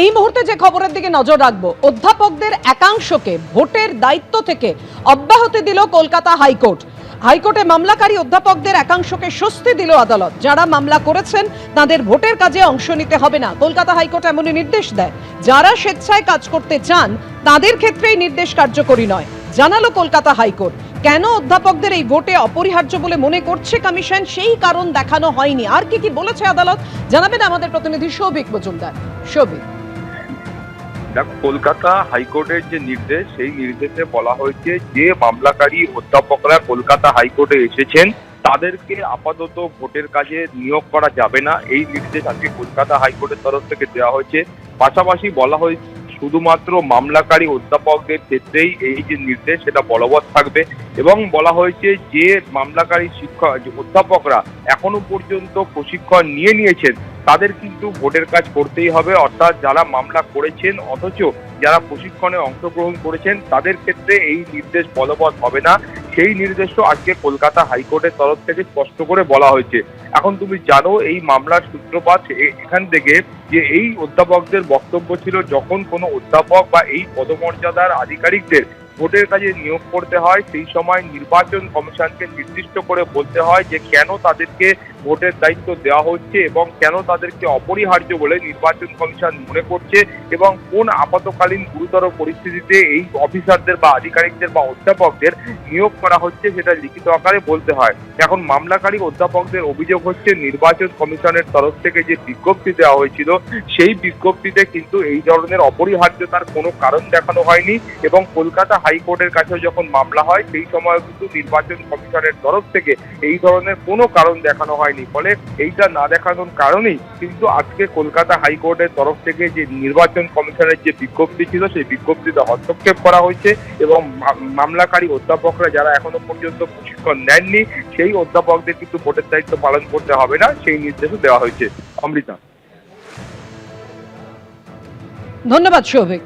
এই মুহূর্তে যে খবরের দিকে নজর রাখবো, অধ্যাপকদের একাংশকে ভোটের দায়িত্ব থেকে অব্যাহতি দিল কলকাতা হাইকোর্ট। হাইকোর্টে মামলাকারী অধ্যাপকদের একাংশকে স্বস্তি দিল আদালত। যারা মামলা করেছেন তাদের ভোটের কাজে অংশ নিতে হবে না। কলকাতা হাইকোর্ট এমনই নির্দেশ দেয়। যারা স্বেচ্ছায় কাজ করতে চান তাদের ক্ষেত্রেই নির্দেশ কার্যকরী নয়, জানালো কলকাতা হাইকোর্ট। কেন অধ্যাপকদের এই ভোটে অপরিহার্য বলে মনে করছে কমিশন, সেই কারণ দেখানো হয়নি। আর কি বলেছে আদালত জানাবেন আমাদের প্রতিনিধি সৌভিক মজুমদার। সৌভিক, কলকাতা হাইকোর্টের যে নির্দেশ, সেই নির্দেশে বলা হয়েছে যে মামলাকারী অধ্যাপকরা কলকাতা হাইকোর্টে এসেছেন তাদেরকে আপাতত ভোটের কাজে নিয়োগ করা যাবে না। এই নির্দেশ আজকে কলকাতা হাইকোর্টের তরফ থেকে দেওয়া হয়েছে। পাশাপাশি বলা হয়েছে শুধুমাত্র মামলাকারী অধ্যাপকদের ক্ষেত্রেই এই যে নির্দেশ সেটা বলবৎ থাকবে, এবং বলা হয়েছে যে মামলাকারী অধ্যাপকরা এখনো পর্যন্ত প্রশিক্ষণ নিয়েছেন তাদের কিন্তু ভোটের কাজ করতেই হবে। অর্থাৎ যারা মামলা করেছেন অথচ যারা প্রশিক্ষণে অংশগ্রহণ করেছেন তাদের ক্ষেত্রে এই নির্দেশ বলবৎ হবে না। সেই নির্দেশও আজকে কলকাতা হাইকোর্টের তরফ থেকে স্পষ্ট করে বলা হয়েছে। এখন তুমি জানো এই মামলার সূত্রপাত এখান থেকে, যে এই অধ্যাপকদের বক্তব্য ছিল যখন কোনো অধ্যাপক বা এই পদমর্যাদার আধিকারিকদের ভোটের কাজে নিয়োগ করতে হয় সেই সময় নির্বাচন কমিশনকে নির্দিষ্ট করে বলতে হয় যে কেন তাদেরকে ভোটের দায়িত্ব দেওয়া হচ্ছে এবং কেন তাদেরকে অপরিহার্য বলে নির্বাচন কমিশন মনে করছে, এবং কোন আপাতকালীন গুরুতর পরিস্থিতিতে এই অফিসারদের বা আধিকারিকদের বা অধ্যাপকদের নিয়োগ করা হচ্ছে সেটা লিখিত আকারে বলতে হয়। এখন মামলাকারী অধ্যাপকদের অভিযোগ হচ্ছে নির্বাচন কমিশনের তরফ থেকে যে বিজ্ঞপ্তি দেওয়া হয়েছিল সেই বিজ্ঞপ্তিতে কিন্তু এই ধরনের অপরিহার্যতার কোনো কারণ দেখানো হয়নি, এবং কলকাতা হাইকোর্টের কাছে যখন মামলা হয় সেই সময় কিন্তু নির্বাচন কমিশনের তরফ থেকে এই ধরনের কোনো কারণ দেখানো হয়নি। ফলে এইটা না দেখানোর কারণেই কিন্তু আজকে কলকাতা হাইকোর্টের তরফ থেকে যে নির্বাচন কমিশনের যে বিজ্ঞপ্তি ছিল সেই বিজ্ঞপ্তিতে হস্তক্ষেপ করা হয়েছে, এবং মামলাকারী অধ্যাপকরা যারা এখনো পর্যন্ত প্রশিক্ষণ নেননি সেই অধ্যাপকদের কিন্তু ভোটের দায়িত্ব পালন করতে হবে না, সেই নির্দেশও দেওয়া হয়েছে। অমৃতা, ধন্যবাদ সৌভিক।